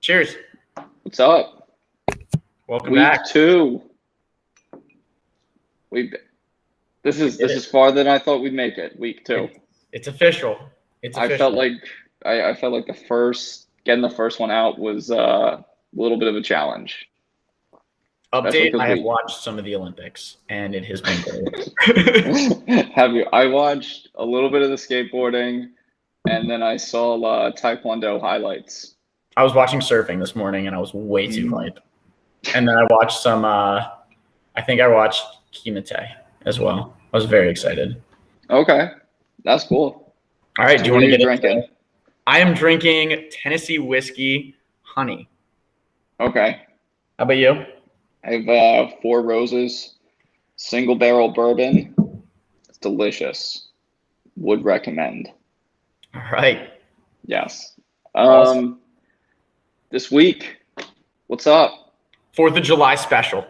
Cheers. What's up? Welcome Week back. 2. This is farther than I thought we'd make it. Week 2. It's official. I felt like getting the first one out was a little bit of a challenge. Update, I have watched some of the Olympics, and it has been great. Have you? I watched a little bit of the skateboarding, and then I saw Taekwondo highlights. I was watching surfing this morning, and I was way too hyped. And then I watched some, I think I watched Kimite as well. I was very excited. Okay, that's cool. All right, So do you want to get drinking? I am drinking Tennessee whiskey honey. Okay. How about you? I have 4 Roses, single barrel bourbon. It's delicious. Would recommend. All right. Yes. Awesome. This week, what's up? 4th of July special.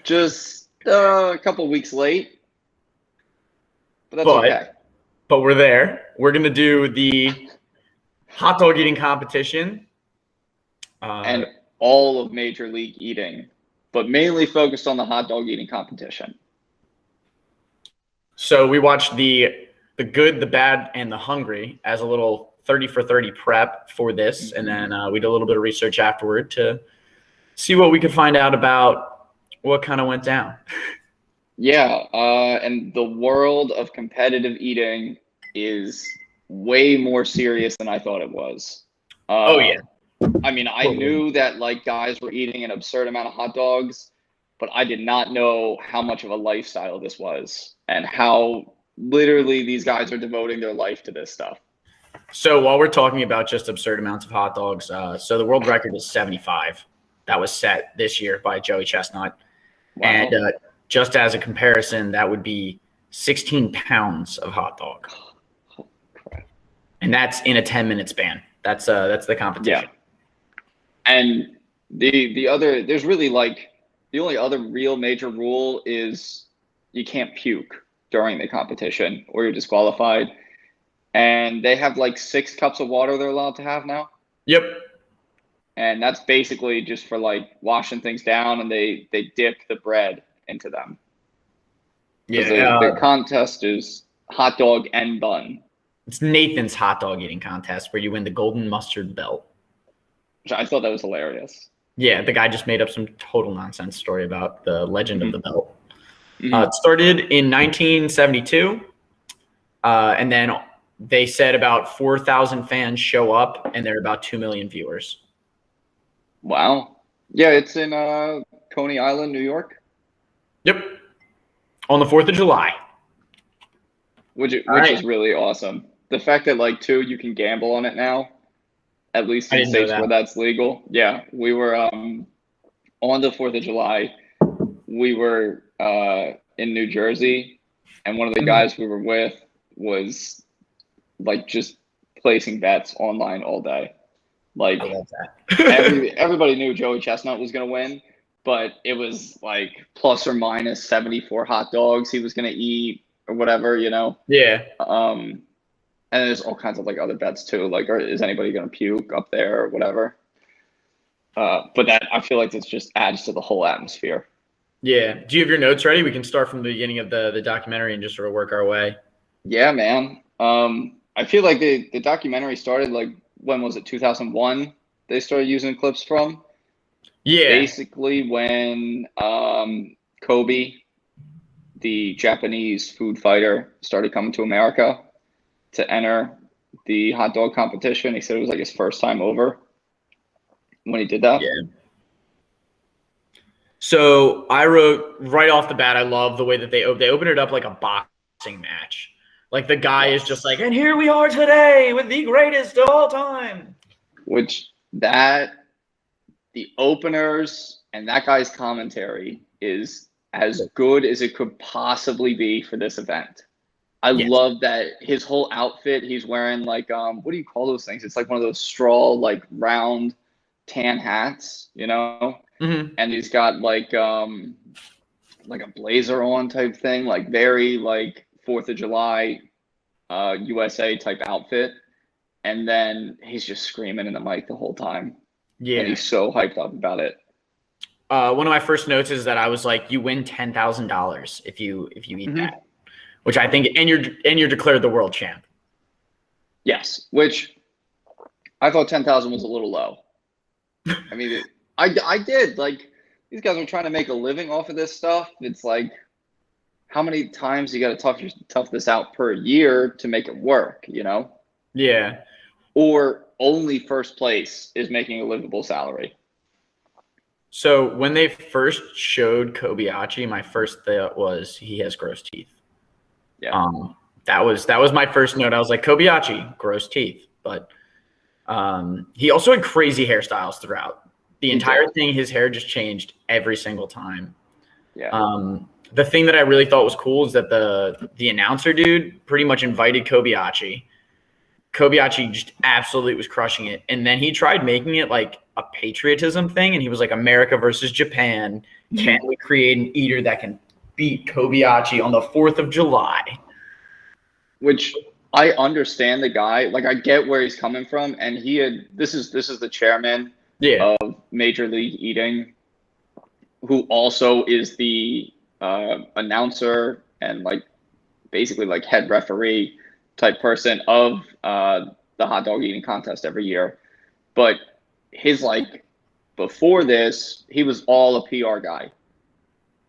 Just a couple weeks late, but that's okay. But we're there. We're going to do the hot dog eating competition. And all of Major League eating, but mainly focused on the hot dog eating competition. So we watched the good, the bad, and the hungry as a little 30 for 30 prep for this. And then we did a little bit of research afterward to see what we could find out about what kind of went down. Yeah, and the world of competitive eating is way more serious than I thought it was. Oh, yeah. I mean, I knew that guys were eating an absurd amount of hot dogs, but I did not know how much of a lifestyle this was and how literally these guys are devoting their life to this stuff. So while we're talking about just absurd amounts of hot dogs, so the world record is 75. That was set this year by Joey Chestnut. Wow. And just as a comparison, that would be 16 pounds of hot dog. Oh, crap. And that's in a 10-minute span. That's the competition. Yeah. And there's really the only other real major rule is you can't puke during the competition or you're disqualified. And they have 6 cups of water they're allowed to have now. Yep. And that's basically just for washing things down, and they dip the bread into them. Yeah. The contest is hot dog and bun. It's Nathan's hot dog eating contest where you win the golden mustard belt. I thought that was hilarious. Yeah, the guy just made up some total nonsense story about the legend of the belt. It started in 1972, and then they said about 4,000 fans show up, and there are about 2 million viewers. Wow. Yeah, it's in Coney Island, New York. Yep. On the 4th of July. Which is really awesome. The fact that, too, you can gamble on it now. At least in states where that's legal. Yeah, we were on the 4th of July. We were in New Jersey, and one of the guys we were with was just placing bets online all day. I love that. Everybody knew Joey Chestnut was going to win, but it was plus or minus 74 hot dogs he was going to eat or whatever, Yeah. And there's all kinds of other bets too, is anybody going to puke up there or whatever? But that, I feel this just adds to the whole atmosphere. Yeah. Do you have your notes ready? We can start from the beginning of the documentary and just sort of work our way. Yeah, man. I feel the documentary started when was it? 2001. They started using clips from. Yeah. Basically, when Kobe, the Japanese food fighter, started coming to America to enter the hot dog competition. He said it was his first time over when he did that. Yeah. So I wrote right off the bat, I love the way that they open it up like a boxing match. The guy is just and here we are today with the greatest of all time. Which the openers and that guy's commentary is as good as it could possibly be for this event. I love that his whole outfit. He's wearing what do you call those things? It's one of those straw round tan hats, Mm-hmm. And he's got a blazer on type thing, very 4th of July USA type outfit. and then he's just screaming in the mic the whole time. Yeah. And he's so hyped up about it. One of my first notes is that I was like, you win $10,000 if you eat that, which I think, and you're declared the world champ. Yes, which I thought 10,000 was a little low. I mean, I did, like, these guys are trying to make a living off of this stuff. It's like, how many times you got to tough this out per year to make it work, you know? Yeah. Or only first place is making a livable salary. So when they first showed Kobayashi, my first thought was he has gross teeth. Yeah. That was my first note. I was like, Kobayashi, gross teeth. But he also had crazy hairstyles throughout. The entire thing, his hair just changed every single time. Yeah. The thing that I really thought was cool is that the announcer dude pretty much invited Kobayashi. Kobayashi just absolutely was crushing it. And then he tried making it like a patriotism thing. And he was like, America versus Japan. Can we create an eater that can beat Kobayashi on the 4th of July? Which I understand the guy. Like, I get where he's coming from. And this is the chairman of Major League Eating, who also is the announcer and basically head referee type person of the hot dog eating contest every year. But his before this, he was all a PR guy.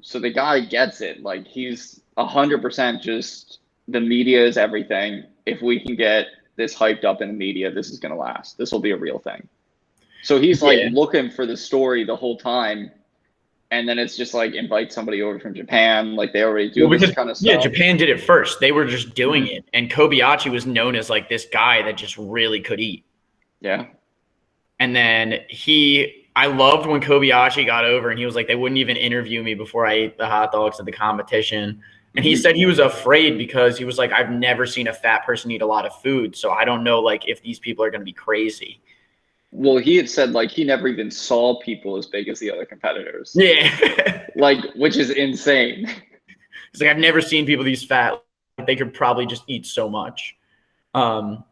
So the guy gets it. Like, he's 100% just, the media is everything. If we can get this hyped up in the media, this is going to last. This will be a real thing. So he's looking for the story the whole time. And then it's just invite somebody over from Japan. Like, they already do this kind of stuff. Yeah, Japan did it first. They were just doing it. And Kobayashi was known as this guy that just really could eat. Yeah. And then I loved when Kobayashi got over and he was like, they wouldn't even interview me before I ate the hot dogs at the competition. And he said he was afraid because he was like, I've never seen a fat person eat a lot of food. So I don't know if these people are going to be crazy. Well, he had said he never even saw people as big as the other competitors. Yeah. Which is insane. He's like, I've never seen people these fat. They could probably just eat so much. And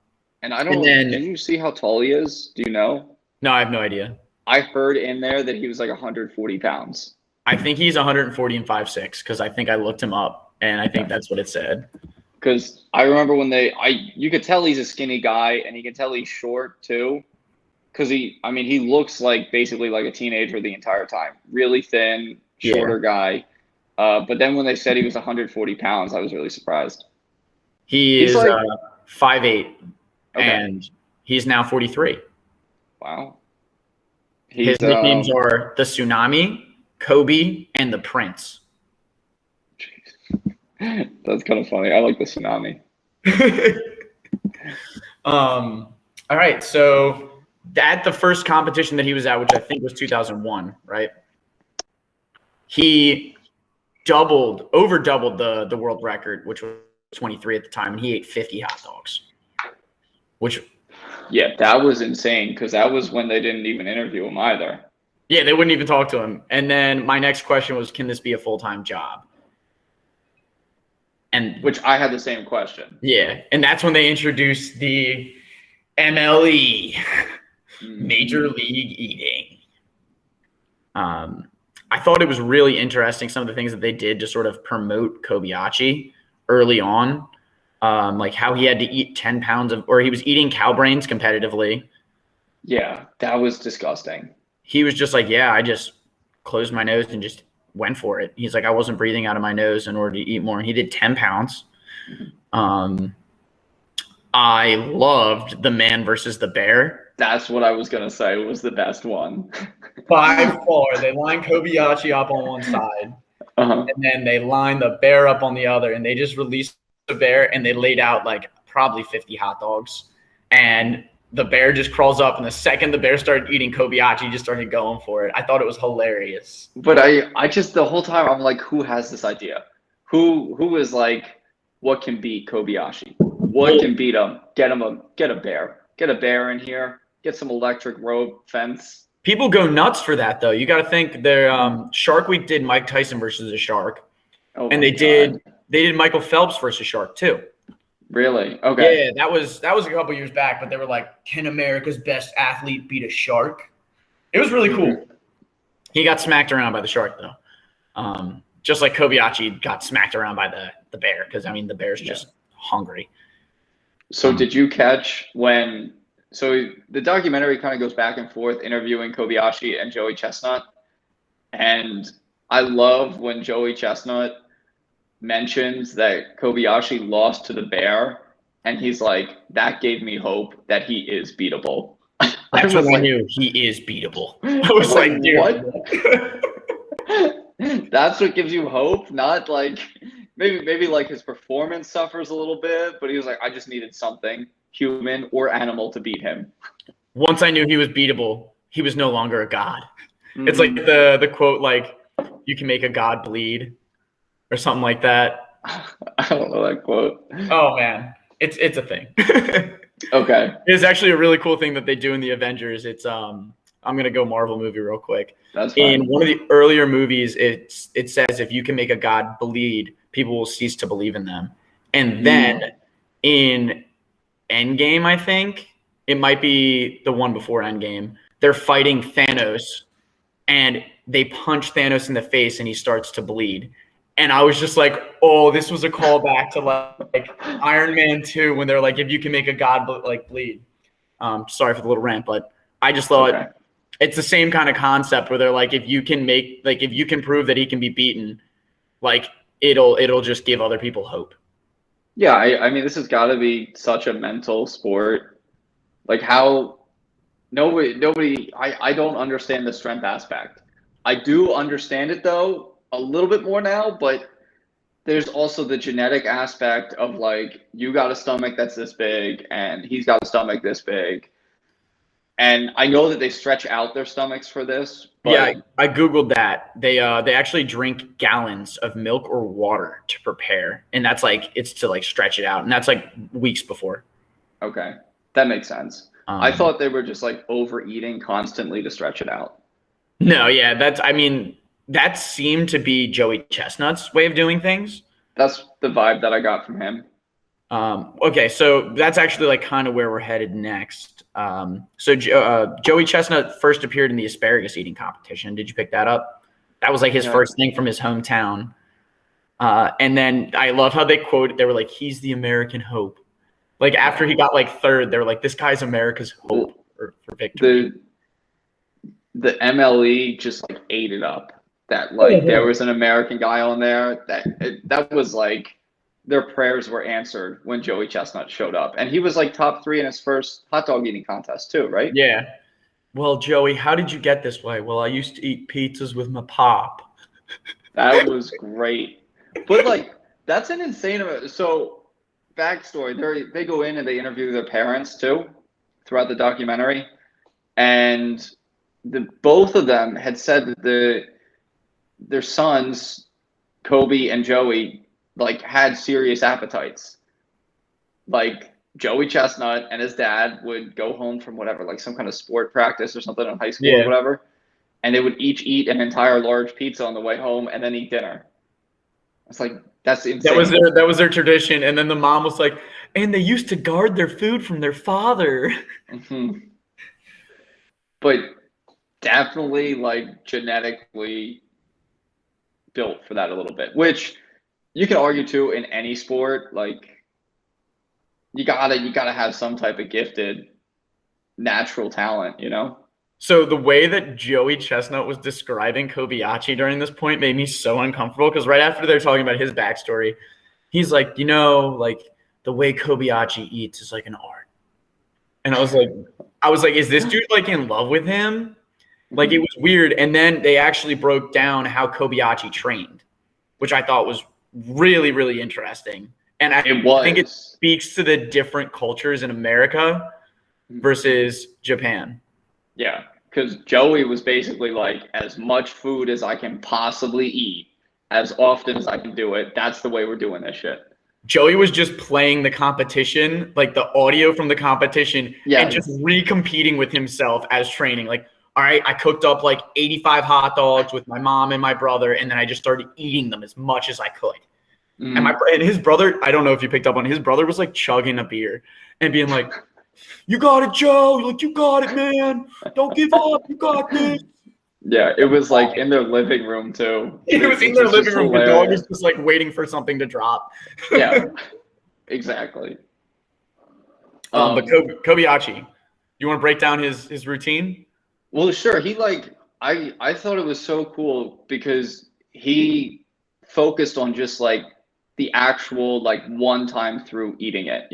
I don't, can you see how tall he is? Do you know? No, I have no idea. I heard in there that he was 140 pounds. I think he's 140 and 5'6" because I think I looked him up and I think that's what it said. Because I remember when you could tell he's a skinny guy and you can tell he's short too. Because he looks basically like a teenager the entire time. Really thin, shorter guy. But then when they said he was 140 pounds, I was really surprised. He's 5'8", and he's now 43. Wow. His nicknames are the Tsunami, Kobe, and the Prince. Jeez. That's kind of funny. I like the Tsunami. All right, so at the first competition that he was at, which I think was 2001, right? He over doubled the world record, which was 23 at the time, and he ate 50 hot dogs. Yeah, that was insane because that was when they didn't even interview him either. Yeah, they wouldn't even talk to him. And then my next question was, can this be a full-time job? And which I had the same question. Yeah, and that's when they introduced the MLE. Major League Eating. I thought it was really interesting, some of the things that they did to sort of promote Kobayashi early on, how he had to eat 10 pounds or he was eating cow brains competitively. Yeah, that was disgusting. He was just I just closed my nose and just went for it. He's like, I wasn't breathing out of my nose in order to eat more. And he did 10 pounds. I loved the man versus the bear. That's what I was going to say was the best one. By far. They lined Kobayashi up on one side, and then they lined the bear up on the other, and they just released the bear, and they laid out probably 50 hot dogs. And the bear just crawls up, and the second the bear started eating, Kobayashi just started going for it. I thought it was hilarious. But I just, the whole time, I'm like, who has this idea? Who is what can beat Kobayashi? What can beat him? Get a bear. Get a bear in here. Get some electric rope fence. People go nuts for that, though. You got to think their Shark Week did Mike Tyson versus a shark, and they did Michael Phelps versus a shark too. Really? Okay. Yeah, that was a couple years back, but they were like, "Can America's best athlete beat a shark?" It was really cool. He got smacked around by the shark though, just like Kobayashi got smacked around by the bear, because I mean the bear's just hungry. So did you catch when? So the documentary kind of goes back and forth interviewing Kobayashi and Joey Chestnut, and I love when Joey Chestnut mentions that Kobayashi lost to the bear, and he's like, "That gave me hope that he is beatable." That's when I knew he is beatable. I was like, dude, what? That's what gives you hope, not like maybe like his performance suffers a little bit, but he was like, I just needed something human or animal to beat him. Once I knew he was beatable, he was no longer a god. Mm-hmm. It's like the quote, like, you can make a god bleed or something like that. I don't know that quote. Oh man, it's a thing. Okay. It's actually a really cool thing that they do in the Avengers. It's I'm gonna go Marvel movie real quick. That's fine. In one of the earlier movies, it says if you can make a god bleed, people will cease to believe in them. And then in Endgame, I think it might be the one before Endgame, they're fighting Thanos, and they punch Thanos in the face, and he starts to bleed. And I was just like, oh, this was a callback to like Iron Man 2 when they're like, if you can make a god bleed. Sorry for the little rant, but I just thought it's the same kind of concept where they're like, if you can prove that he can be beaten, like it'll just give other people hope. Yeah, I mean, this has got to be such a mental sport. Like how nobody I don't understand the strength aspect. I do understand it though a little bit more now, but there's also the genetic aspect of like you got a stomach that's this big and he's got a stomach this big. And I know that they stretch out their stomachs for this. But yeah, I Googled that. They actually drink gallons of milk or water to prepare. And that's like, it's to like stretch it out. And that's like weeks before. Okay. That makes sense. I thought they were just like overeating constantly to stretch it out. No, yeah, that seemed to be Joey Chestnut's way of doing things. That's the vibe that I got from him. Okay, so that's actually like kind of where we're headed next. Joey Chestnut first appeared in the asparagus eating competition. Did you pick that up? That was like his first thing from his hometown. And then I love how they quoted, they were like, he's the American hope. Like after he got like third, they were like, this guy's America's hope for victory. The MLE just like ate it up. That like there was an American guy on there that was like their prayers were answered when Joey Chestnut showed up. And he was like top 3 in his first hot dog eating contest too, right? Yeah. Well, Joey, how did you get this way? Well, I used to eat pizzas with my pop. That was great. But like that's an insane amount. So backstory, they go in and they interview their parents too throughout the documentary. And both of them had said that their sons, Kobe and Joey, like had serious appetites. Like Joey Chestnut and his dad would go home from whatever, like some kind of sport practice or something in high school or whatever, and they would each eat an entire large pizza on the way home and then eat dinner. It's like that's insane. That was their tradition. And then the mom was like, and they used to guard their food from their father. Mm-hmm. But definitely like genetically built for that a little bit, which you can argue too in any sport. Like you gotta have some type of gifted natural talent, you know? So the way that Joey Chestnut was describing Kobayashi during this point made me so uncomfortable, because right after they're talking about his backstory, he's like, like the way Kobayashi eats is like an art. And I was like, is this dude like in love with him? Like it was weird. And then they actually broke down how Kobayashi trained, which I thought was really, really interesting. And I think it speaks to the different cultures in America versus Japan. Yeah, because Joey was basically like, as much food as I can possibly eat, as often as I can do it. That's the way we're doing this shit. Joey was just playing the competition, like the audio from the competition, and just re-competing with himself as training. Like, all right, I cooked up like 85 hot dogs with my mom and my brother, and then I just started eating them as much as I could. And his brother, I don't know if you picked up on it, his brother was like chugging a beer and being like, "You got it, Joe. Like, you got it, man. Don't give up. You got this." Yeah, it was like in their living room too. It was in their living room. The dog is just like waiting for something to drop. Yeah, exactly. But Kobayashi, you want to break down his routine? Well, sure. He I thought it was so cool because he focused on just like the actual like one time through eating it,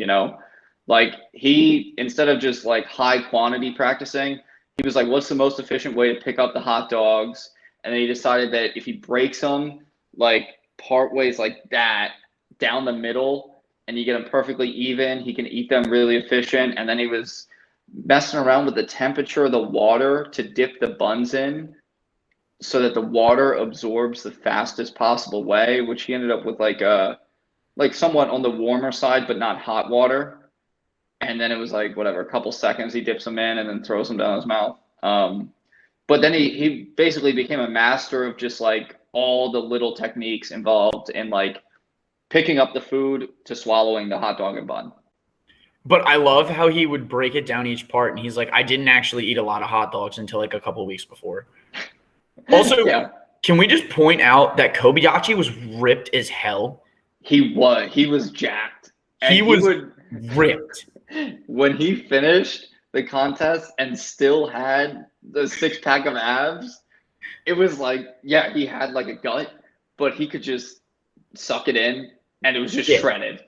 like he, instead of just like high quantity practicing, he was like, what's the most efficient way to pick up the hot dogs? And then he decided that if he breaks them like part ways like that down the middle and you get them perfectly even, he can eat them really efficient. And then he was messing around with the temperature of the water to dip the buns in so that the water absorbs the fastest possible way, which he ended up with like somewhat on the warmer side, but not hot water. And then it was like, whatever, a couple seconds, he dips them in and then throws them down his mouth. But then he basically became a master of just like all the little techniques involved in like picking up the food to swallowing the hot dog and bun. But I love how he would break it down each part. And he's like, I didn't actually eat a lot of hot dogs until like a couple of weeks before. Also, yeah. Can we just point out that Kobayashi was ripped as hell? He was jacked. And he was ripped. When he finished the contest and still had the 6-pack of abs, it was like, yeah, he had like a gut, but he could just suck it in and it was just shredded.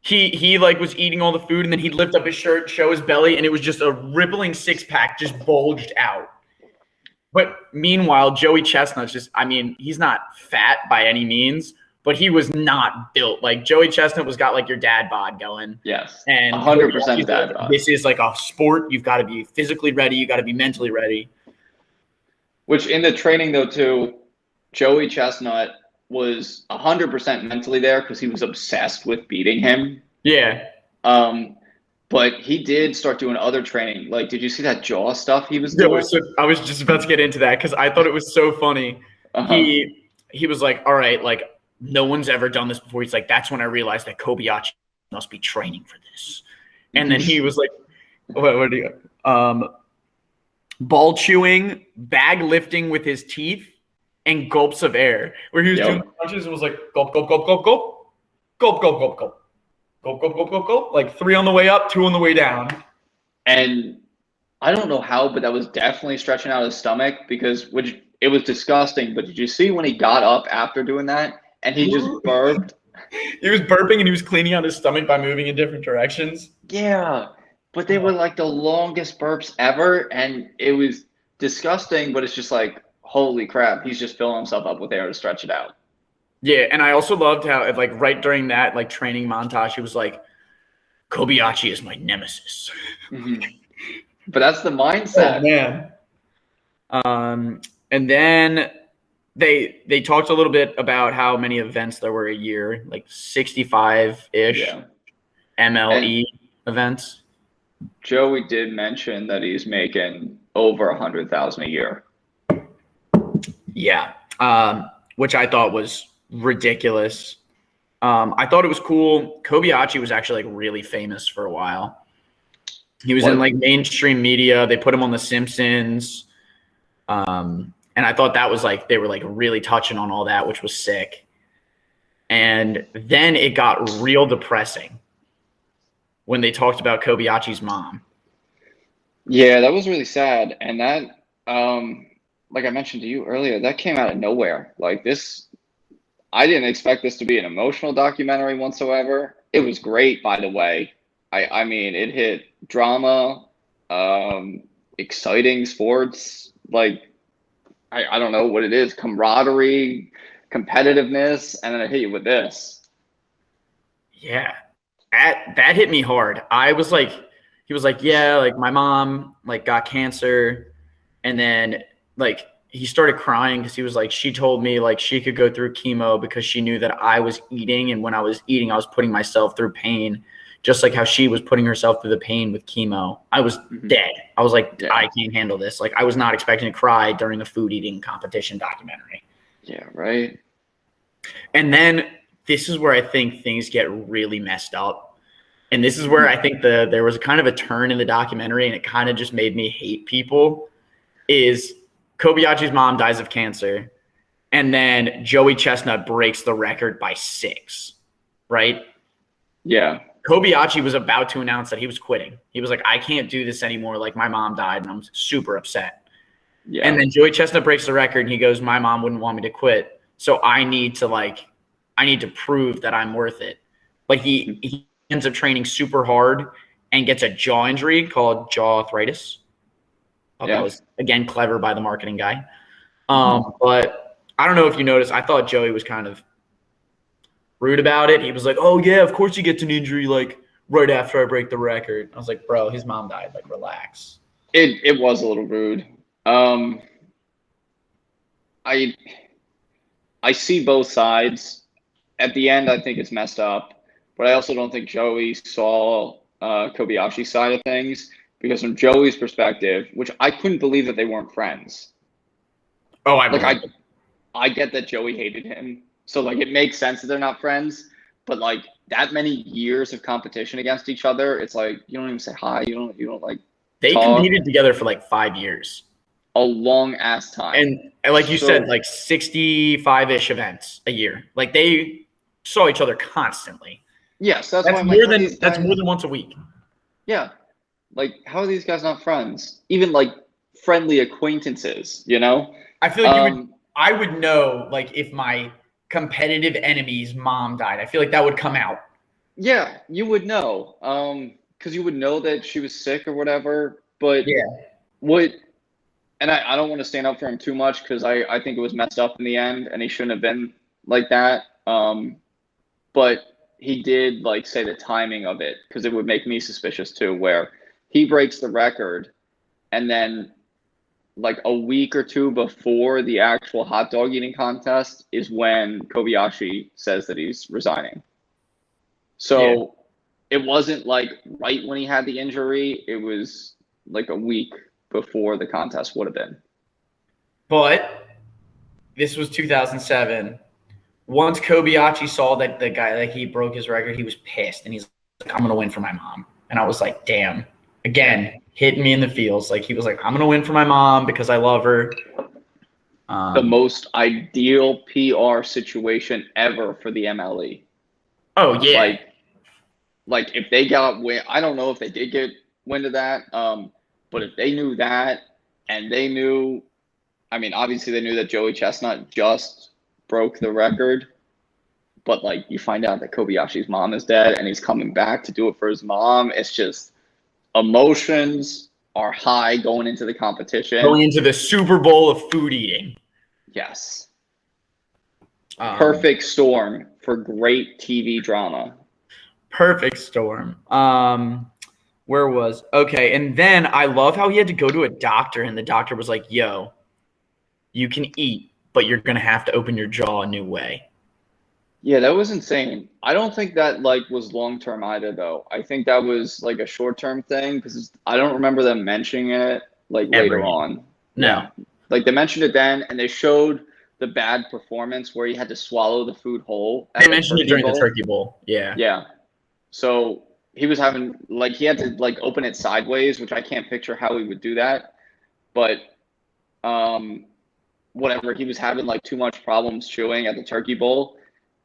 He like was eating all the food and then he'd lift up his shirt, show his belly, and it was just a rippling 6-pack just bulged out. But meanwhile, Joey Chestnut's he's not fat by any means, but he was not built. Like Joey Chestnut got like your dad bod going. Yes. And 100% dad bod. This is like a sport. You've got to be physically ready. You got to be mentally ready. Which in the training though too, Joey Chestnut was 100% mentally there because he was obsessed with beating him. Yeah. But he did start doing other training. Like, did you see that jaw stuff he was doing? So I was just about to get into that because I thought it was so funny. He was like, all right, like, no one's ever done this before. He's like, that's when I realized that Kobayashi must be training for this. And then he was like, what do you ball chewing, bag lifting with his teeth, and gulps of air. Where he was doing punches and was like, gulp, gulp, gulp, gulp, gulp, gulp, gulp, gulp, gulp. Gulp, gulp, gulp, gulp, gulp. Like 3 on the way up, 2 on the way down. And I don't know how, but that was definitely stretching out his stomach because it was disgusting. But did you see when he got up after doing that and he just burped? He was burping and he was cleaning out his stomach by moving in different directions. Yeah, but they were like the longest burps ever. And it was disgusting, but it's just like, holy crap, he's just filling himself up with air to stretch it out. Yeah, and I also loved how, like, right during that, like, training montage, he was like, Kobayashi is my nemesis. But that's the mindset. Oh, man. And then they talked a little bit about how many events there were a year, like 65-ish MLE events. Joey did mention that he's making over 100,000 a year. Yeah, which I thought was ridiculous. I thought it was cool. Kobayashi was actually like really famous for a while. He was in like mainstream media. They put him on The Simpsons. And I thought that was like, they were like really touching on all that, which was sick. And then it got real depressing when they talked about Kobayashi's mom. Yeah, that was really sad. And that, like I mentioned to you earlier, that came out of nowhere. Like this, I didn't expect this to be an emotional documentary whatsoever. It was great, by the way. I mean, it hit drama, exciting sports, like, I don't know what it is, camaraderie, competitiveness, and then I hit you with this. Yeah, that hit me hard. I was like, he was like, yeah, like my mom like got cancer, and then like he started crying because he was like, she told me like she could go through chemo because she knew that I was eating, and when I was eating, I was putting myself through pain, just like how she was putting herself through the pain with chemo. I was dead. I was like, I can't handle this. Like, I was not expecting to cry during a food eating competition documentary. Yeah, right. And then this is where I think things get really messed up. And this is where I think there was kind of a turn in the documentary, and it kind of just made me hate people, is Kobayashi's mom dies of cancer, and then Joey Chestnut breaks the record by 6, right? Yeah. Kobayashi was about to announce that he was quitting. He was like, I can't do this anymore. Like, my mom died, and I'm super upset. Yeah. And then Joey Chestnut breaks the record, and he goes, my mom wouldn't want me to quit, so I need to prove that I'm worth it. Like, he ends up training super hard and gets a jaw injury called jaw arthritis. That was, again, clever by the marketing guy. But I don't know if you noticed, I thought Joey was kind of rude about it. He was like, oh, yeah, of course he gets an injury, like, right after I break the record. I was like, bro, his mom died. Like, relax. It was a little rude. I see both sides. At the end, I think it's messed up. But I also don't think Joey saw Kobayashi's side of things, because from Joey's perspective, which I couldn't believe that they weren't friends. Oh, I get that Joey hated him. So, like, it makes sense that they're not friends. But, like, that many years of competition against each other, it's like, you don't even say hi. You don't like, they talk. Competed together for, like, 5 years. A long-ass time. And like you said, like, 65-ish events a year. Like, they saw each other constantly. Yes, that's more than once a week. Yeah. Like, how are these guys not friends? Even, like, friendly acquaintances, you know? I feel like I would know, like, if my competitive enemy's mom died. I feel like that would come out. Yeah, you would know. Because you would know that she was sick or whatever. But and I don't want to stand up for him too much, because I think it was messed up in the end, and he shouldn't have been like that. But he did, like, say the timing of it, because it would make me suspicious too, where he breaks the record, and then, like, a week or two before the actual hot dog eating contest is when Kobayashi says that he's resigning. So it wasn't, like, right when he had the injury. It was, like, a week before the contest would have been. But this was 2007. Once Kobayashi saw that the guy, like, he broke his record, he was pissed, and he's like, I'm going to win for my mom. And I was like, damn. Again, hitting me in the feels. Like, he was like, I'm going to win for my mom because I love her. The most ideal PR situation ever for the MLE. Oh, yeah. Like if they got wind, I don't know if they did get wind of that, but if they knew that, and they knew, I mean, obviously they knew that Joey Chestnut just broke the record, but, like, you find out that Kobayashi's mom is dead and he's coming back to do it for his mom. It's just, emotions are high going into the competition. Going into the Super Bowl of food eating. Yes. Perfect storm for great TV drama. Perfect storm. Okay, and then I love how he had to go to a doctor, and the doctor was like, yo, you can eat, but you're going to have to open your jaw a new way. Yeah, that was insane. I don't think that, like, was long-term either, though. I think that was, like, a short-term thing, because I don't remember them mentioning it, like, later on. No. Yeah. Like, they mentioned it then, and they showed the bad performance where he had to swallow the food whole. They mentioned it during the turkey bowl. Yeah. Yeah. So he was having, like, he had to, like, open it sideways, which I can't picture how he would do that. But whatever, he was having, like, too much problems chewing at the turkey bowl.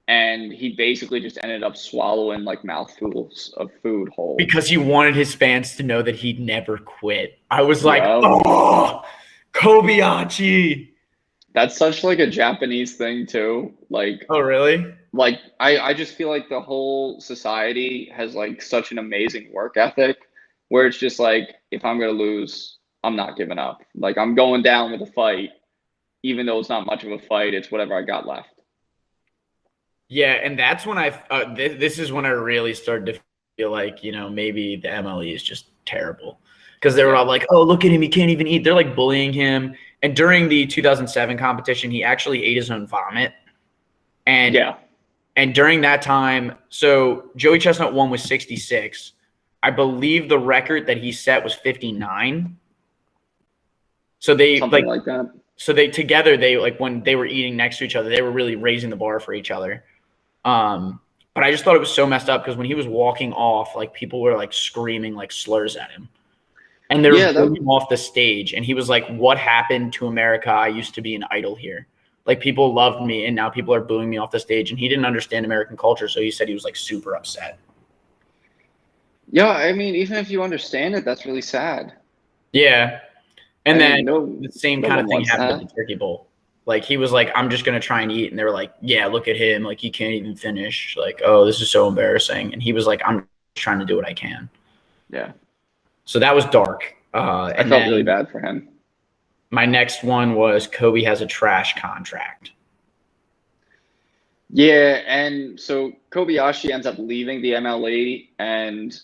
And he basically just ended up swallowing, like, mouthfuls of food whole. Because he wanted his fans to know that he'd never quit. I was like, oh, Kobayashi. That's such, like, a Japanese thing, too. Like, oh, really? Like, I just feel like the whole society has, like, such an amazing work ethic, where it's just like, if I'm going to lose, I'm not giving up. Like, I'm going down with a fight, even though it's not much of a fight. It's whatever I got left. Yeah, and that's when this is when I really started to feel like, you know, maybe the MLE is just terrible. Because they were all like, oh, look at him, he can't even eat. They're, like, bullying him. And during the 2007 competition, he actually ate his own vomit. And during that time, so Joey Chestnut won with 66. I believe the record that he set was 59. So they something like that. So they together, they, like, when they were eating next to each other, they were really raising the bar for each other. But I just thought it was so messed up because when he was walking off, like people were like screaming like slurs at him. And they were booing him off the stage. And he was like, what happened to America? I used to be an idol here. Like people loved me and now people are booing me off the stage. And he didn't understand American culture. So he said he was like super upset. Yeah, I mean, even if you understand it, that's really sad. Yeah. And then the same kind of thing happened at the Turkey Bowl. Like he was like, I'm just going to try and eat. And they were like, yeah, look at him. Like he can't even finish. Like, oh, this is so embarrassing. And he was like, I'm trying to do what I can. Yeah. So that was dark. I felt really bad for him. My next one was Kobe has a trash contract. Yeah, and so Kobayashi ends up leaving the MLE, and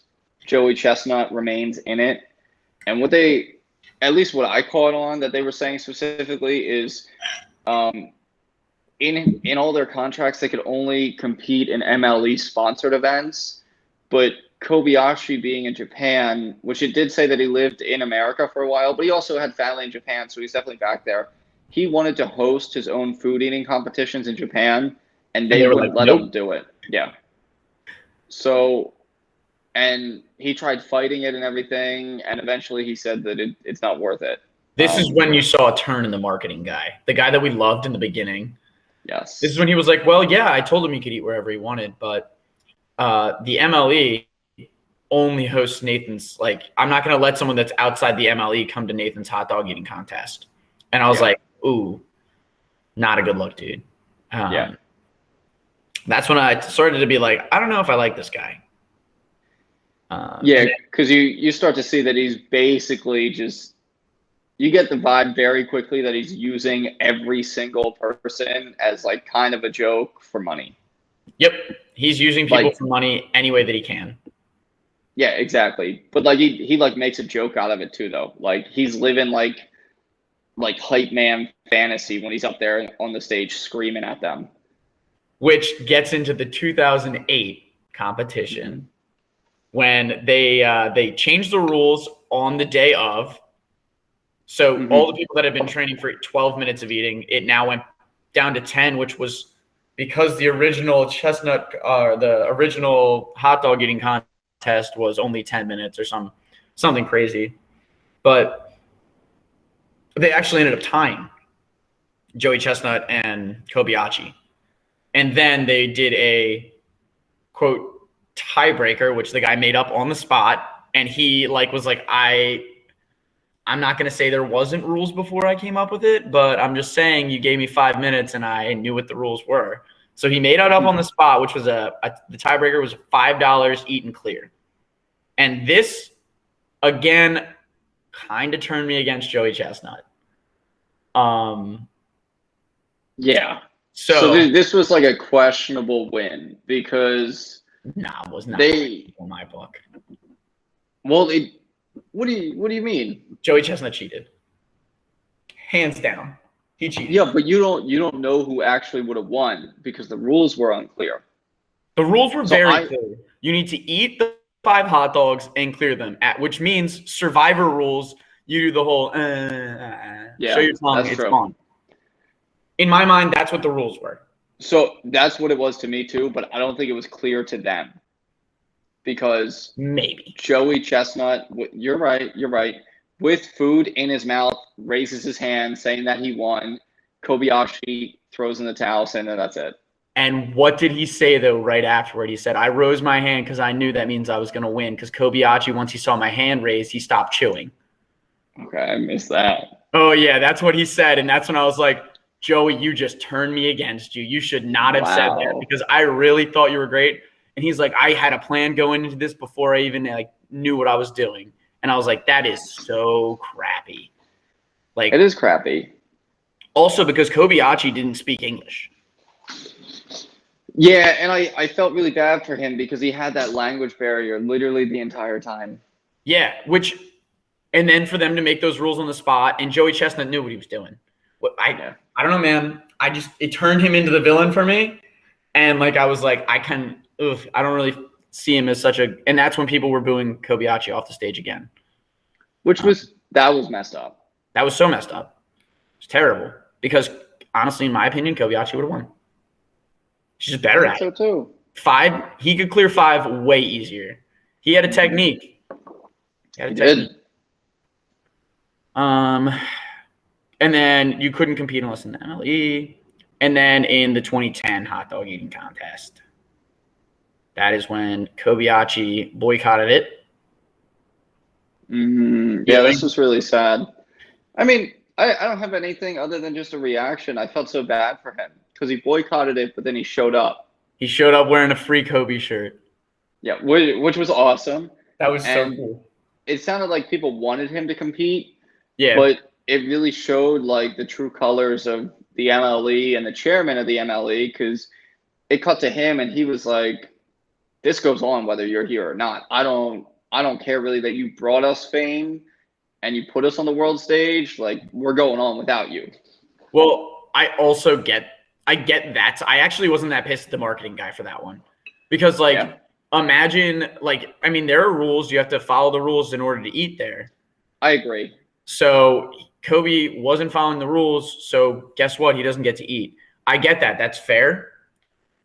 Joey Chestnut remains in it. And what they, at least what I caught on that they were saying specifically is, in all their contracts they could only compete in MLE sponsored events, but Kobayashi being in Japan, which it did say that he lived in America for a while, but he also had family in Japan, so he's definitely back there. He wanted to host his own food eating competitions in Japan, and they wouldn't let him do it. Yeah. So, and he tried fighting it and everything, and eventually he said that it's not worth it. This is when you saw a turn in the marketing guy, the guy that we loved in the beginning. Yes. This is when he was like, well, yeah, I told him he could eat wherever he wanted, but the MLE only hosts Nathan's. Like, I'm not going to let someone that's outside the MLE come to Nathan's hot dog eating contest. And I was like, ooh, not a good look, dude. That's when I started to be like, I don't know if I like this guy. Because you start to see that he's basically just, you get the vibe very quickly that he's using every single person as like kind of a joke for money. Yep. He's using people for money any way that he can. Yeah, exactly. But like he like makes a joke out of it too, though. Like he's living like hype man fantasy when he's up there on the stage screaming at them. Which gets into the 2008 competition when they changed the rules on the day of. So all the people that had been training for 12 minutes of eating, it now went down to 10, which was because the original Chestnut, the original hot dog eating contest was only 10 minutes or something crazy. But they actually ended up tying Joey Chestnut and Kobayashi. And then they did a, quote, tiebreaker, which the guy made up on the spot. And he was like, I'm not going to say there wasn't rules before I came up with it, but I'm just saying you gave me 5 minutes and I knew what the rules were. So he made it up on the spot, which was the tiebreaker was $5 eat and clear. And this, again, kind of turned me against Joey Chestnut. Yeah. So this was like a questionable win because it was not in my book. Well, what do you mean? Joey Chestnut cheated. Hands down. He cheated. Yeah, but you don't know who actually would have won because the rules were unclear. The rules were very clear. You need to eat the 5 hot dogs and clear them, which means survivor rules. You do the whole show your tongue, it's gone. In my mind, that's what the rules were. So that's what it was to me too, but I don't think it was clear to them. Because maybe Joey Chestnut, you're right, with food in his mouth, raises his hand saying that he won. Kobayashi throws in the towel saying that that's it. And what did he say, though, right afterward? He said, I rose my hand because I knew that means I was going to win because Kobayashi, once he saw my hand raised, he stopped chewing. Okay, I missed that. Oh, yeah, that's what he said. And that's when I was like, Joey, you just turned me against you. You should not have said that because I really thought you were great. And he's like, I had a plan going into this before I even knew what I was doing. And I was like, that is so crappy. Like, it is crappy. Also because Kobayashi didn't speak English. Yeah, and I felt really bad for him because he had that language barrier literally the entire time. Yeah, and then for them to make those rules on the spot, and Joey Chestnut knew what he was doing. I don't know, man. It turned him into the villain for me. And I was like, I don't really see him as such a, and that's when people were booing Kobayashi off the stage again. That was messed up. That was so messed up. It's terrible because honestly, in my opinion, Kobayashi would have won. He's just better at it. So too. 5, he could clear 5 way easier. He had a technique. He did. And then you couldn't compete unless in the MLE. And then in the 2010 hot dog eating contest, that is when Kobayashi boycotted it. Yeah, this was really sad. I mean, I don't have anything other than just a reaction. I felt so bad for him because he boycotted it, but then he showed up. He showed up wearing a free Kobe shirt. Yeah, which was awesome. That was so cool. It sounded like people wanted him to compete. Yeah. But it really showed like the true colors of the MLE and the chairman of the MLE, because it cut to him and he was like, this goes on whether you're here or not. I don't care really that you brought us fame and you put us on the world stage. Like, we're going on without you. Well, I also get that. I actually wasn't that pissed at the marketing guy for that one. Because imagine, like, I mean, there are rules. You have to follow the rules in order to eat there. I agree. So Kobe wasn't following the rules, so guess what? He doesn't get to eat. I get that. That's fair.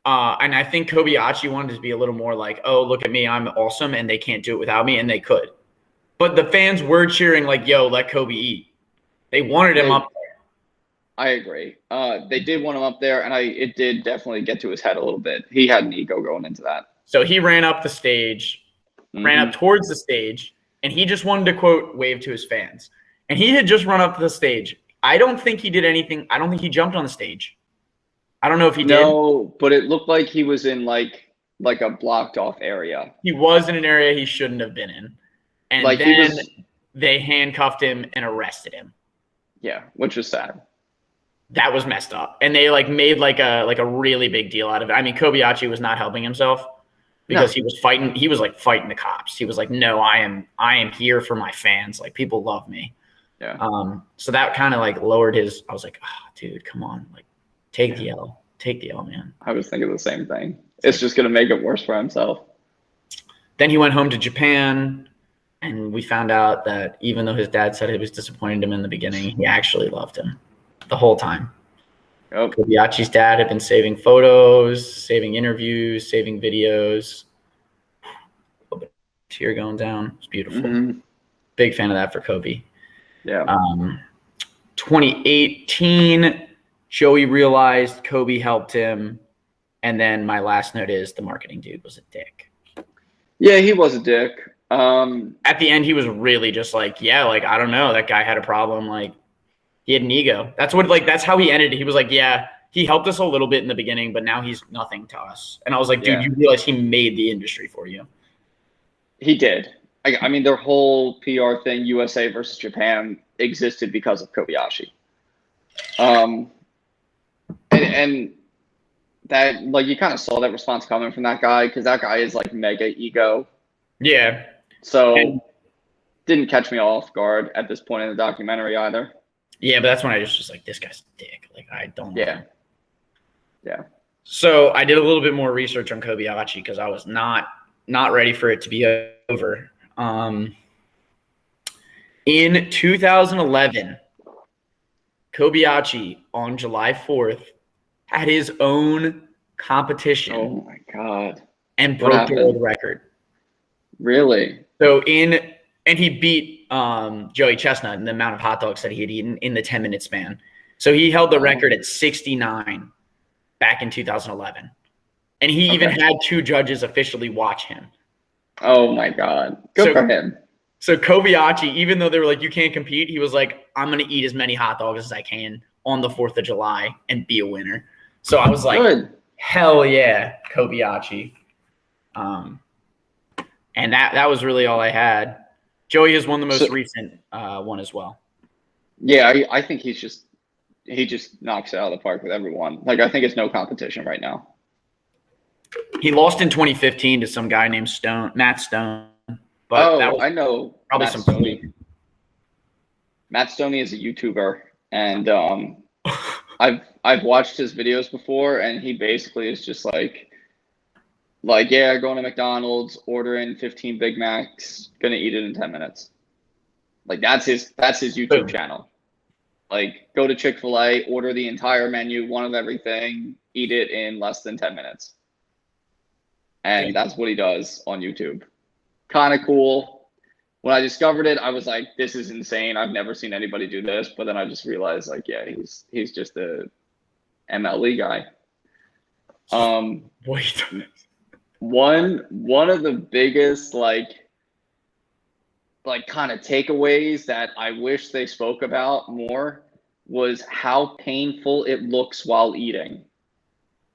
And I think Kobayashi wanted to be a little more like, oh, look at me, I'm awesome, and they can't do it without me, and they could. But the fans were cheering like, yo, let Kobe eat. They wanted him up there. I agree. They did want him up there, and it did definitely get to his head a little bit. He had an ego going into that. So he ran up the stage, ran up towards the stage, and he just wanted to, quote, wave to his fans. And he had just run up to the stage. I don't think he did anything. I don't think he jumped on the stage. I don't know if he did. No, but it looked like he was in like a blocked off area. He was in an area he shouldn't have been in. And like then they handcuffed him and arrested him. Yeah, which was sad. That was messed up. And they like made like a really big deal out of it. I mean, Kobayashi was not helping himself because he was fighting. He was like fighting the cops. He was like, no, I am here for my fans. Like, people love me. Yeah. So that kind of like lowered his. I was like, oh, dude, come on, like, take the L, man. I was thinking the same thing. It's just gonna make it worse for himself. Then he went home to Japan, and we found out that even though his dad said he was disappointed in him in the beginning, he actually loved him the whole time. Yep. Kobayashi's dad had been saving photos, saving interviews, saving videos. A little bit of tear going down. It's beautiful. Big fan of that for Kobe. Yeah. 2018, Joey realized Kobe helped him. And then my last note is the marketing dude was a dick. Yeah, he was a dick. At the end, he was really just like, yeah, like, I don't know. That guy had a problem. Like, he had an ego. That's how he ended it. He was like, yeah, he helped us a little bit in the beginning, but now he's nothing to us. And I was like, dude, you realize he made the industry for you. He did. I mean, their whole PR thing, USA versus Japan, existed because of Kobayashi. And that, like, you kind of saw that response coming from that guy, because that guy is like mega ego. Yeah. So didn't catch me off guard at this point in the documentary either. Yeah, but that's when I just was like, this guy's a dick. Like, I don't know. Yeah. So I did a little bit more research on Kobayashi because I was not ready for it to be over. In 2011, Kobayashi on July 4th had his own competition. Oh my God. And broke the world record. Really? So and he beat Joey Chestnut in the amount of hot dogs that he had eaten in the 10-minute span. So he held the record at 69 back in 2011. And he even had 2 judges officially watch him. Oh my God. Good for him. So Kobayashi, even though they were like, you can't compete, he was like, I'm going to eat as many hot dogs as I can on the 4th of July and be a winner. So I was like, hell yeah, Kobayashi. And that was really all I had. Joey has won the most recent one as well. Yeah, I think he just knocks it out of the park with everyone. Like, I think it's no competition right now. He lost in 2015 to some guy named Matt Stone. But that was I know. Probably Matt some Stoney. Matt Stoney is a YouTuber, and I've watched his videos before, and he basically is just like, yeah, going to McDonald's, ordering 15 Big Macs, gonna eat it in 10 minutes. Like, that's his YouTube channel. Like, go to Chick-fil-A, order the entire menu, one of everything, eat it in less than 10 minutes. And that's what he does on YouTube. Kind of cool. When I discovered it, I was like, this is insane. I've never seen anybody do this. But then I just realized, like, yeah, he's just a MLE guy. Wait. One of the biggest, like kind of takeaways that I wish they spoke about more was how painful it looks while eating.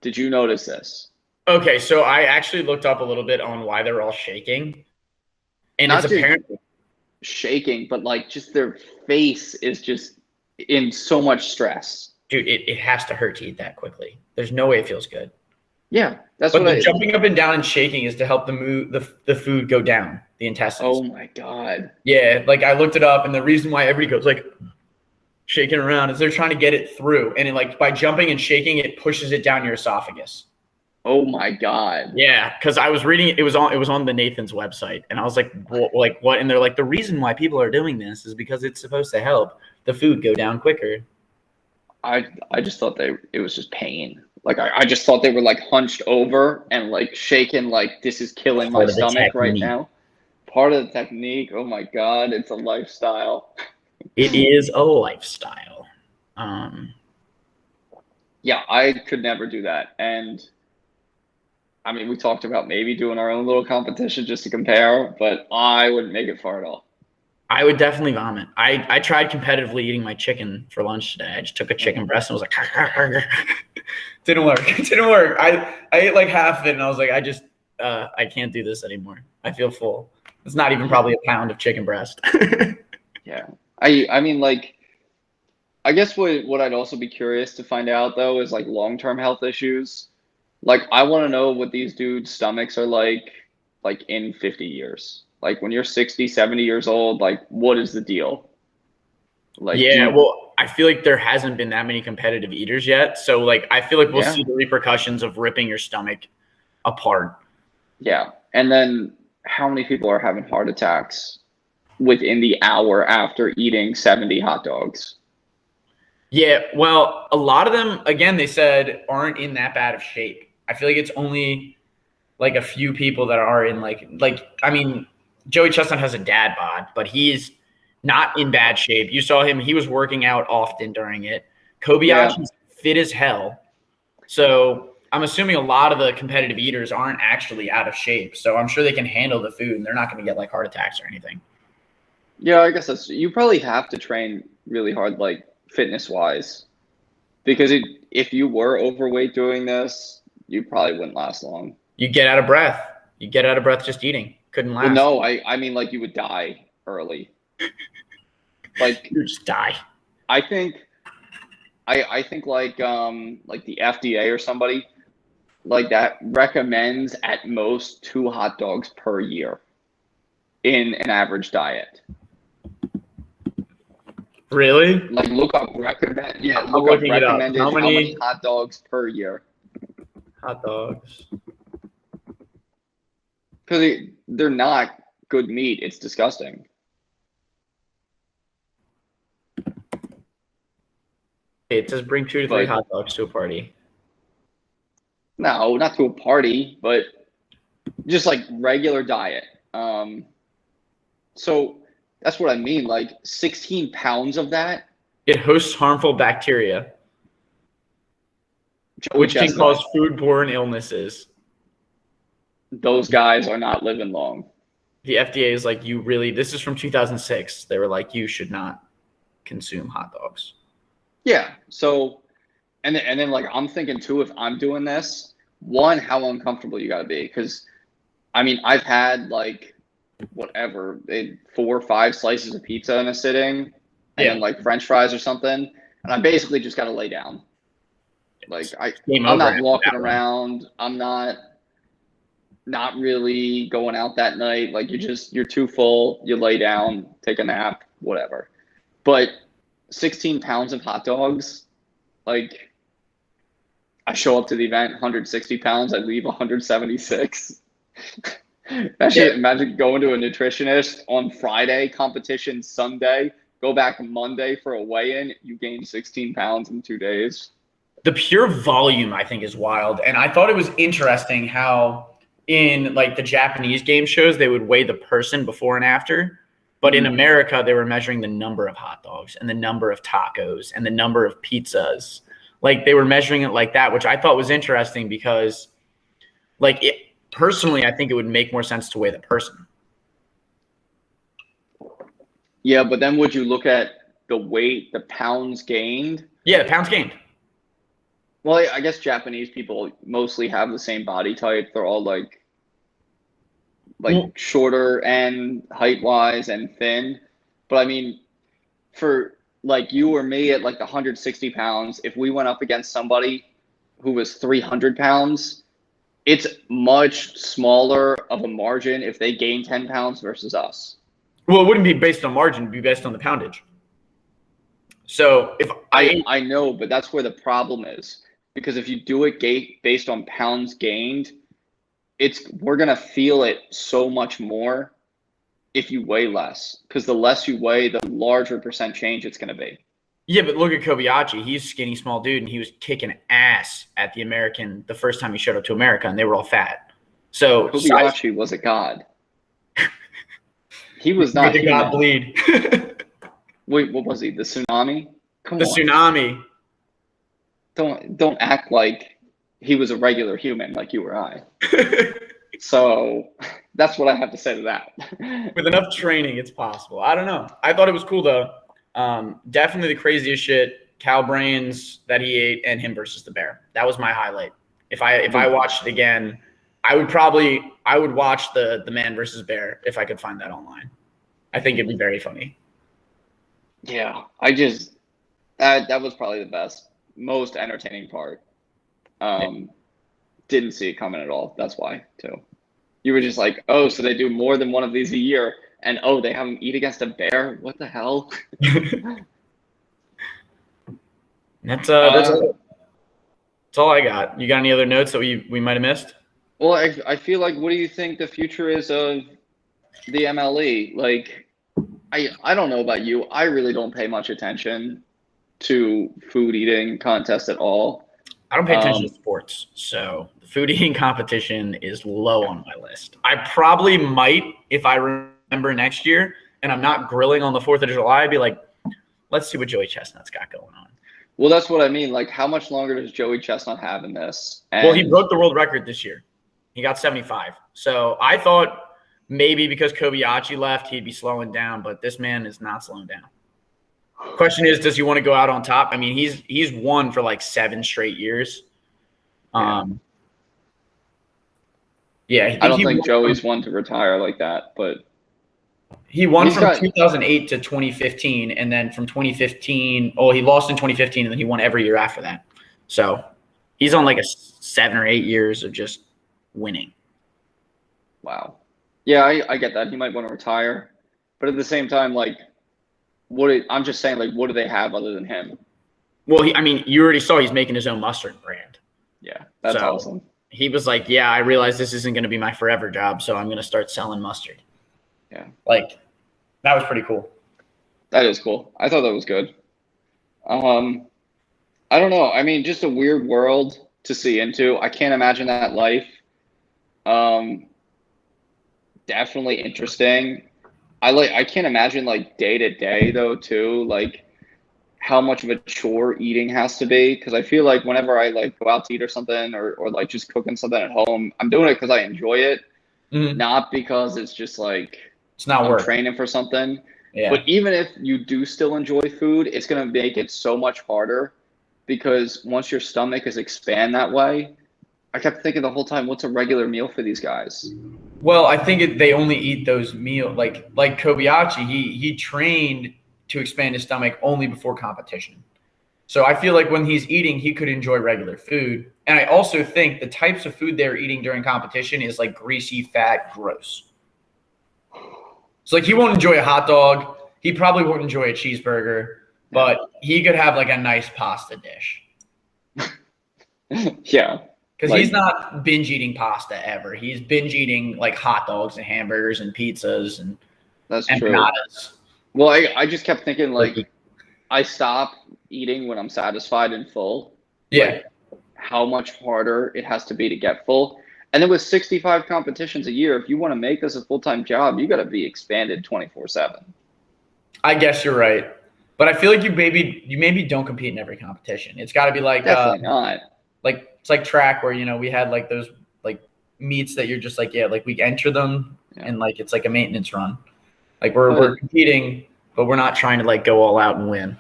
Did you notice this? Okay, so I actually looked up a little bit on why they're all shaking. And Not it's apparently shaking, but like just their face is just in so much stress. Dude, it has to hurt to eat that quickly. There's no way it feels good. Yeah, that's but what jumping up and down and shaking is to help the food go down the intestines. Oh my God. Yeah, like I looked it up, and the reason why everybody goes like shaking around is they're trying to get it through, and like by jumping and shaking, it pushes it down your esophagus. Oh my God. Yeah, because I was reading it was on the Nathan's website, and I was like what? And they're like, the reason why people are doing this is because it's supposed to help the food go down quicker. I just thought it was just pain. Like I just thought they were like hunched over and like shaking, like this is killing my stomach right now. Part of the technique. Oh my God, it's a lifestyle. It is a lifestyle. Yeah, I could never do that. And I mean, we talked about maybe doing our own little competition just to compare, but I wouldn't make it far at all. I would definitely vomit. I tried competitively eating my chicken for lunch today. I just took a chicken breast and was like, didn't work. It didn't work. I ate like half of it, and I was like, I can't do this anymore. I feel full. It's not even probably a pound of chicken breast. Yeah. I mean, like, I guess what I'd also be curious to find out, though, is like long-term health issues. Like, I want to know what these dudes' stomachs are like in 50 years. Like when you're 60, 70 years old, like what is the deal? Like, yeah, well, I feel like there hasn't been that many competitive eaters yet. So like, I feel like we'll see the repercussions of ripping your stomach apart. Yeah. And then how many people are having heart attacks within the hour after eating 70 hot dogs? Yeah. Well, a lot of them, again, they said aren't in that bad of shape. I feel like it's only like a few people that are in like, I mean, Joey Chestnut has a dad bod, but he's not in bad shape. You saw him. He was working out often during it. Kobayashi's fit as hell. So I'm assuming a lot of the competitive eaters aren't actually out of shape. So I'm sure they can handle the food, and they're not going to get like heart attacks or anything. Yeah, I guess you probably have to train really hard, like fitness-wise. Because if you were overweight doing this, you probably wouldn't last long. You get out of breath. You get out of breath just eating. Couldn't last. Well, no, I mean like you would die early. Like you just die. I think like the FDA or somebody like that recommends at most 2 hot dogs per year in an average diet. Really? Like look up recommended how many hot dogs per year. Hot dogs. Because they're not good meat. It's disgusting. It says bring 2 to 3 hot dogs to a party. No, not to a party, but just like regular diet. So that's what I mean. Like 16 pounds of that. It hosts harmful bacteria, which can cause foodborne illnesses. Those guys are not living long. The FDA is like, this is from 2006. They were like, you should not consume hot dogs. Yeah. So, and then like, I'm thinking too, if I'm doing this, one, how uncomfortable you gotta be. Because I mean, I've had like, 4 or 5 slices of pizza in a sitting and then like French fries or something. And I basically just got to lay down. Like I'm not walking around. I'm not really going out that night. Like you're too full. You lay down, take a nap, whatever. But 16 pounds of hot dogs, like I show up to the event, 160 pounds. I leave 176. Imagine going to a nutritionist on Friday, competition Sunday, go back Monday for a weigh-in, you gain 16 pounds in 2 days. The pure volume, I think, is wild. And I thought it was interesting how in like the Japanese game shows, they would weigh the person before and after. But in America, they were measuring the number of hot dogs and the number of tacos and the number of pizzas. Like they were measuring it like that, which I thought was interesting because like personally, I think it would make more sense to weigh the person. Yeah, but then would you look at the weight, the pounds gained? Yeah, the pounds gained. Well, I guess Japanese people mostly have the same body type. They're all like shorter and height-wise and thin. But I mean, for like you or me at like 160 pounds, if we went up against somebody who was 300 pounds, it's much smaller of a margin if they gain 10 pounds versus us. Well, it wouldn't be based on margin, it'd be based on the poundage. So if I know, but that's where the problem is. Because if you do it based on pounds gained, we're gonna feel it so much more if you weigh less. Because the less you weigh, the larger percent change it's gonna be. Yeah, but look at Kobayashi. He's a skinny, small dude, and he was kicking ass at the first time he showed up to America, and they were all fat. So Kobayashi was a god. He was not. Did God bleed? Wait, what was he? The tsunami? Come on. The tsunami. Don't act like he was a regular human like you or I. So that's what I have to say to that. With enough training, it's possible. I don't know. I thought it was cool though. Definitely the craziest shit, cow brains that he ate and him versus the bear. That was my highlight. If I watched it again, I would watch the man versus bear if I could find that online. I think it'd be very funny. Yeah, that was probably the best, most entertaining part. Didn't see it coming at all. That's why too. You were just like, oh, so they do more than one of these a year, and oh, they have him eat against a bear. What the hell? That's all I got. You got any other notes that we might have missed? Well, I feel like, what do you think the future is of the MLE? Like, I don't know about you. I really don't pay much attention to food eating contests at all. I don't pay attention to sports, so the food eating competition is low on my list. I probably might, if I remember next year, and I'm not grilling on the 4th of July, I'd be like, let's see what Joey Chestnut's got going on. Well, that's what I mean. Like, how much longer does Joey Chestnut have in this? Well, he broke the world record this year. He got 75. So I thought maybe because Kobayashi left, he'd be slowing down, but this man is not slowing down. Question is, does he want to go out on top? I mean, he's won for like 7 straight years. I don't think Joey's one to retire like that, but he won from 2008 to 2015, and then from 2015, he lost in 2015, and then he won every year after that. So he's on like a 7 or 8 years of just winning. Wow. Yeah, I get that. He might want to retire, but at the same time, like, I'm just saying, like, what do they have other than him? Well, you already saw he's making his own mustard brand. Yeah, that's awesome. He was like, yeah, I realize this isn't going to be my forever job, so I'm going to start selling mustard. Yeah. Like, that was pretty cool. That is cool. I thought that was good. I don't know. I mean, just a weird world to see into. I can't imagine that life. Definitely interesting. I can't imagine like day to day though too, like how much of a chore eating has to be. Cause I feel like whenever I like go out to eat or something or like just cooking something at home, I'm doing it because I enjoy it. Mm-hmm. Not because it's just like it's not work. Training for something. Yeah. But even if you do still enjoy food, it's gonna make it so much harder because once your stomach is expand that way, I kept thinking the whole time, what's a regular meal for these guys? Well, I think they only eat those meals like Kobayashi. He trained to expand his stomach only before competition. So I feel like when he's eating, he could enjoy regular food. And I also think the types of food they're eating during competition is like greasy, fat, gross. So like he won't enjoy a hot dog. He probably won't enjoy a cheeseburger, but he could have like a nice pasta dish. Yeah. Because he's not binge eating pasta ever. He's binge eating like hot dogs and hamburgers and pizzas and that's empanadas. True. Well, I just kept thinking, like, I stop eating when I'm satisfied and full. Yeah. Like, how much harder it has to be to get full. And then with 65 competitions a year, if you want to make this a full-time job, you got to be expanded 24/7. I guess you're right. But I feel like you maybe don't compete in every competition. It's got to be like Definitely not. Like it's like track where we had like those like meets that you're just like like we enter them and like it's like a maintenance run. Like we're competing, but we're not trying to like go all out and win.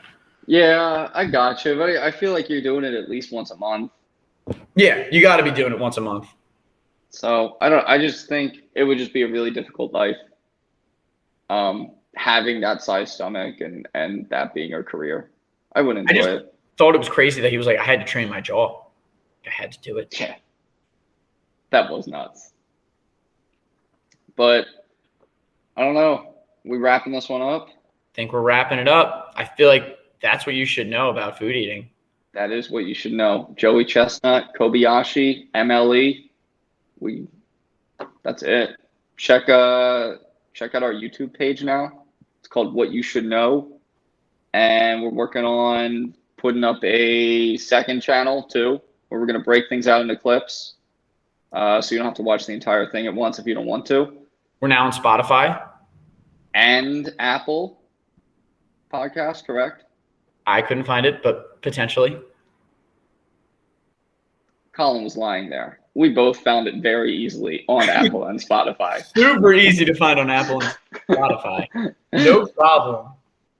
Yeah, I got you. But I feel like you're doing it at least once a month. Yeah, you got to be doing it once a month. So I just think it would just be a really difficult life. Having that size stomach and that being your career, I wouldn't enjoy it. Thought it was crazy that he was like, I had to train my jaw. I had to do it. Yeah, that was nuts. But I don't know. We wrapping this one up? I think we're wrapping it up. I feel like that's what you should know about food eating. That is what you should know. Joey Chestnut, Kobayashi, MLE. That's it. Check out our YouTube page now. It's called What You Should Know. And we're working on putting up a second channel too, where we're going to break things out into clips. So you don't have to watch the entire thing at once if you don't want to. We're now on Spotify. And Apple Podcast, correct? I couldn't find it, but potentially. Colin was lying there. We both found it very easily on Apple and Spotify. Super easy to find on Apple and Spotify. No problem.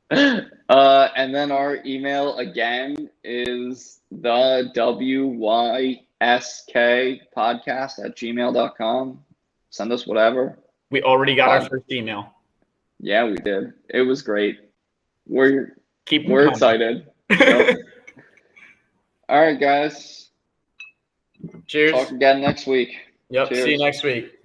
And then our email again is the wysk podcast@gmail.com. Send us whatever. We already got our first email. Yeah, we did. It was great. We're coming. excited. So. All right, guys. Cheers. Talk again next week. Yep. Cheers. See you next week.